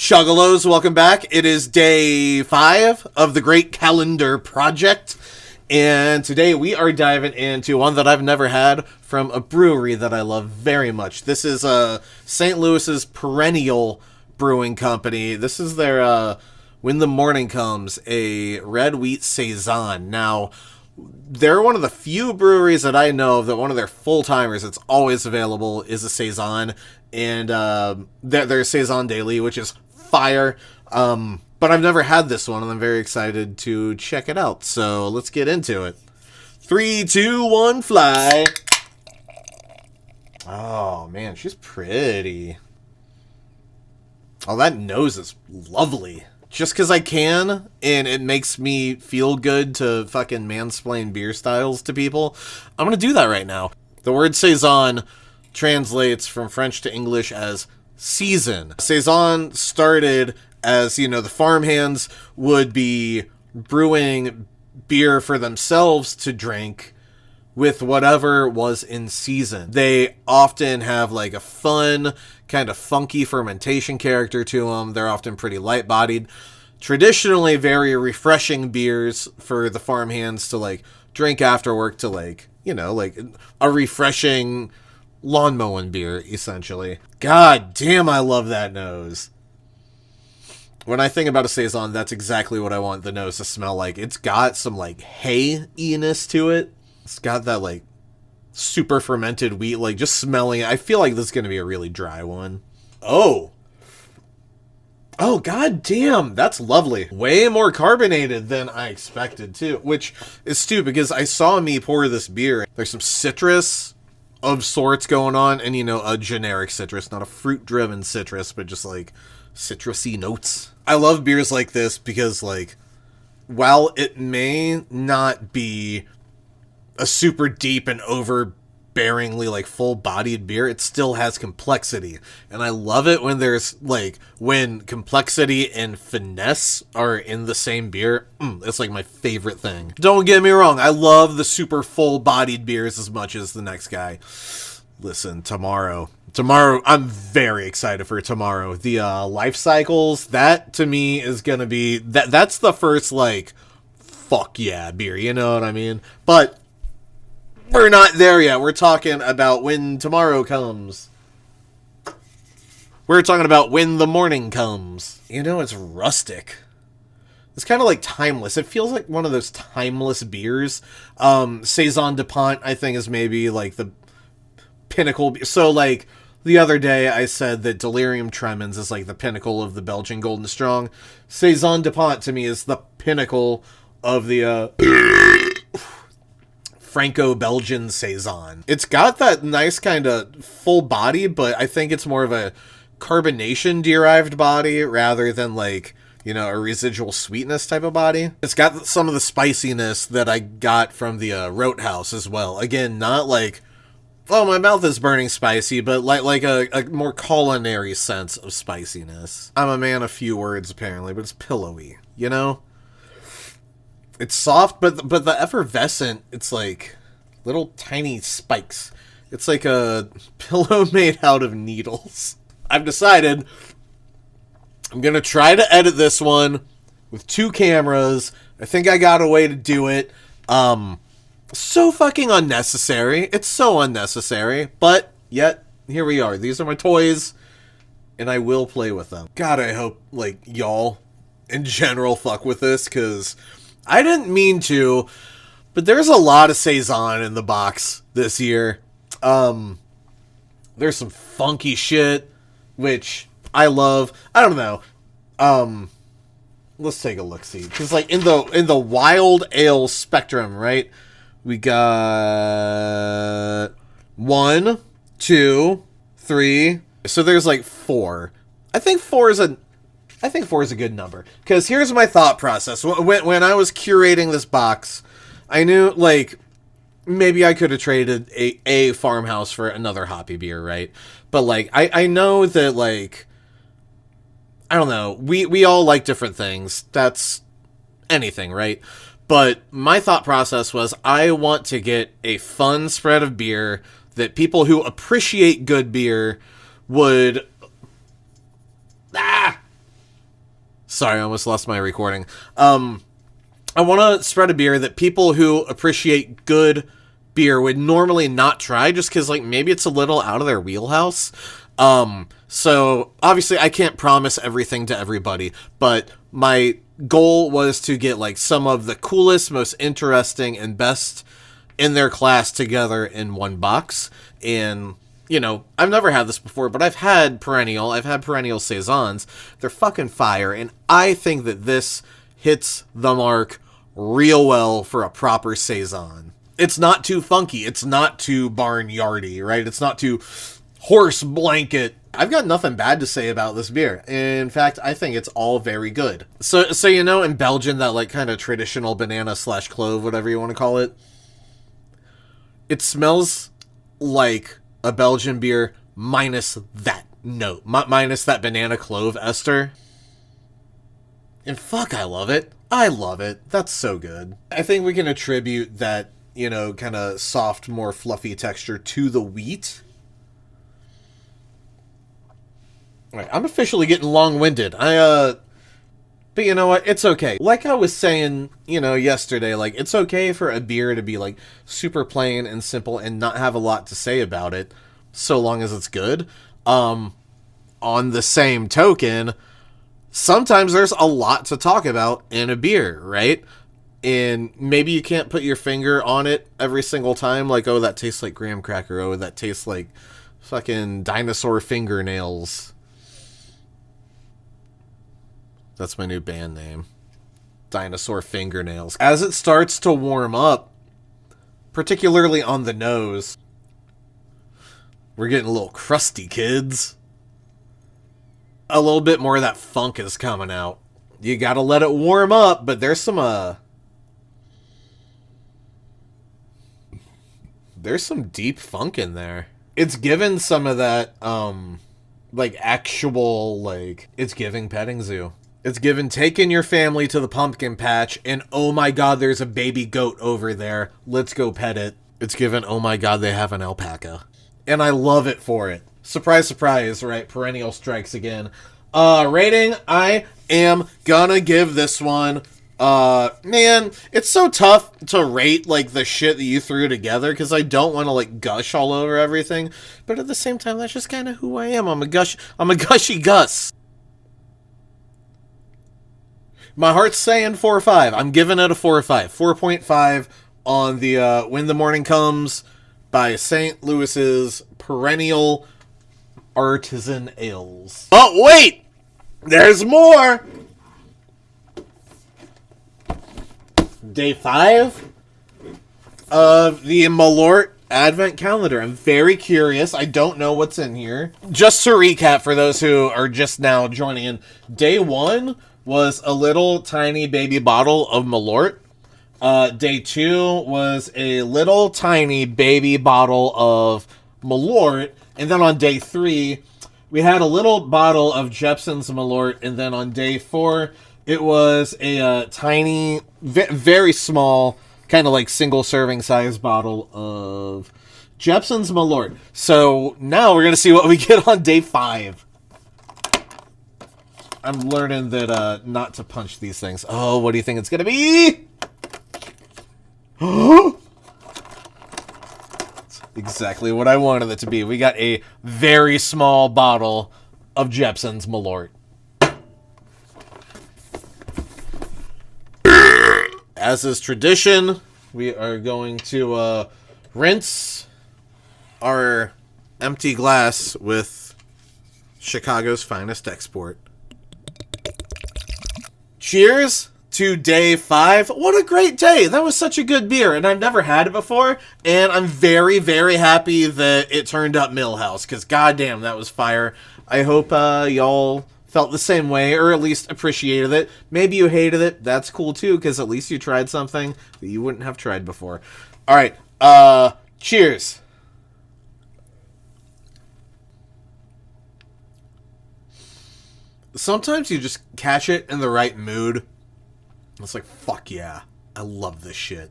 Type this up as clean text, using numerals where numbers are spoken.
Chuggalos, welcome back. It is day 5 of the Great Calendar Project, and today we are diving into one that I've never had from a brewery that I love very much. This is St. Louis's Perennial Brewing Company. This is their When the Morning Comes, a red wheat Saison. Now, they're one of the few breweries that I know of that one of their full-timers that's always available is a Saison, and their Saison Daily, which is fire. But I've never had this one, and I'm very excited to check it out. So let's get into it. 3, 2, 1, fly. Oh, man, she's pretty. Oh, that nose is lovely. Just because I can, and it makes me feel good to fucking mansplain beer styles to people, I'm going to do that right now. The word Saison translates from French to English as season. Saison started as, the farmhands would be brewing beer for themselves to drink with whatever was in season. They often have like a fun, kind of funky fermentation character to them. They're often pretty light-bodied. Traditionally very refreshing beers for the farmhands to like drink after work to like a refreshing lawn mowing beer, essentially. God damn, I love that nose. When I think about a Saison, that's exactly what I want the nose to smell like. It's got some like hay-iness to it. It's got that like super fermented wheat, like just smelling it. I feel like this is going to be a really dry one. Oh, god damn, that's lovely. Way more carbonated than I expected too, which is stupid because I saw me pour this beer. There's some citrus of sorts going on, and a generic citrus, not a fruit-driven citrus, but just like citrusy notes. I love beers like this because like, while it may not be a super deep and overbearingly like full-bodied beer, it still has complexity, and I love it when there's like when complexity and finesse are in the same beer. It's like my favorite thing. Don't get me wrong, I love the super full-bodied beers as much as the next guy. Listen, tomorrow I'm very excited for tomorrow. The life cycles, that to me is gonna be that's the first like fuck yeah beer, you know what I mean? But we're not there yet. We're talking about when tomorrow comes. We're talking about when the morning comes. It's rustic. It's kind of like timeless. It feels like one of those timeless beers. Saison DuPont, I think, is maybe like the pinnacle. So, like, the other day I said that Delirium Tremens is like the pinnacle of the Belgian Golden Strong. Saison DuPont, to me, is the pinnacle of the Franco-Belgian Saison. It's got that nice kind of full body, but I think it's more of a carbonation-derived body rather than like, a residual sweetness type of body. It's got some of the spiciness that I got from the Roadhouse as well. Again, not like, oh, my mouth is burning spicy, but like a more culinary sense of spiciness. I'm a man of few words, apparently, but it's pillowy, It's soft, but the effervescent, it's like little tiny spikes. It's like a pillow made out of needles. I've decided I'm going to try to edit this one with 2 cameras. I think I got a way to do it. So fucking unnecessary. It's so unnecessary, but yet here we are. These are my toys, and I will play with them. God, I hope like y'all in general fuck with this, because I didn't mean to, but there's a lot of Saison in the box this year. There's some funky shit, which I love. I don't know. Let's take a look-see. Because like in the wild ale spectrum, right? We got 1, 2, 3. So there's like 4. I think 4 is a good number. Because here's my thought process. When I was curating this box, I knew, like, maybe I could have traded a farmhouse for another hoppy beer, right? But, like, I know that, like, I don't know. We all like different things. That's anything, right? But my thought process was I want to get a fun spread of beer that people who appreciate good beer would Sorry, I almost lost my recording. I want to spread a beer that people who appreciate good beer would normally not try, just because, like, maybe it's a little out of their wheelhouse. So obviously I can't promise everything to everybody, but my goal was to get, like, some of the coolest, most interesting, and best in their class together in one box. And, you know, I've never had this before, but I've had Perennial. I've had Perennial Saisons. They're fucking fire, and I think that this hits the mark real well for a proper Saison. It's not too funky. It's not too barnyardy, right? It's not too horse blanket. I've got nothing bad to say about this beer. In fact, I think it's all very good. So you know, in Belgium, that, like, kind of traditional banana / clove, whatever you want to call it, it smells like a Belgian beer minus that note, minus that banana clove ester. And fuck, I love it. I love it. That's so good. I think we can attribute that, you know, kind of soft, more fluffy texture to the wheat. All right, I'm officially getting long-winded. But you know what? It's okay. Like I was saying, you know, yesterday, like, it's okay for a beer to be, like, super plain and simple and not have a lot to say about it, so long as it's good. On the same token, sometimes there's a lot to talk about in a beer, right? And maybe you can't put your finger on it every single time, like, oh, that tastes like graham cracker, oh, that tastes like fucking dinosaur fingernails. That's my new band name. Dinosaur Fingernails. As it starts to warm up, particularly on the nose, we're getting a little crusty, kids. A little bit more of that funk is coming out. You gotta let it warm up, but there's some deep funk in there. It's given some of that, like, actual, like, it's giving petting zoo. It's given taking your family to the pumpkin patch and, oh my god, there's a baby goat over there. Let's go pet it. It's given, oh my god, they have an alpaca. And I love it for it. Surprise, surprise, right? Perennial strikes again. Rating, I am gonna give this one, man, it's so tough to rate, like, the shit that you threw together, because I don't want to, like, gush all over everything, but at the same time, that's just kind of who I am. I'm a gushy Gus. My heart's saying 4 or 5. I'm giving it a 4 or 5. 4.5 on the When the Morning Comes by St. Louis's Perennial Artisan Ales. Oh, wait! There's more! Day 5 of the Malort Advent Calendar. I'm very curious. I don't know what's in here. Just to recap for those who are just now joining in, Day 1 was a little tiny baby bottle of Malort. Day 2 was a little tiny baby bottle of Malort. And then on Day 3, we had a little bottle of Jeppson's Malort. And then on Day 4, it was a tiny, very small, kind of like single serving size bottle of Jeppson's Malort. So now we're going to see what we get on Day 5. I'm learning that not to punch these things. Oh, what do you think it's going to be? That's exactly what I wanted it to be. We got a very small bottle of Jeppson's Malort. As is tradition, we are going to rinse our empty glass with Chicago's finest export. Cheers to Day 5. What a great day. That was such a good beer, and I've never had it before, and I'm very, very happy that it turned up Millhouse, because goddamn, that was fire. I hope y'all felt the same way, or at least appreciated it. Maybe you hated it. That's cool, too, because at least you tried something that you wouldn't have tried before. All right. Cheers. Sometimes you just catch it in the right mood. It's like, fuck yeah, I love this shit.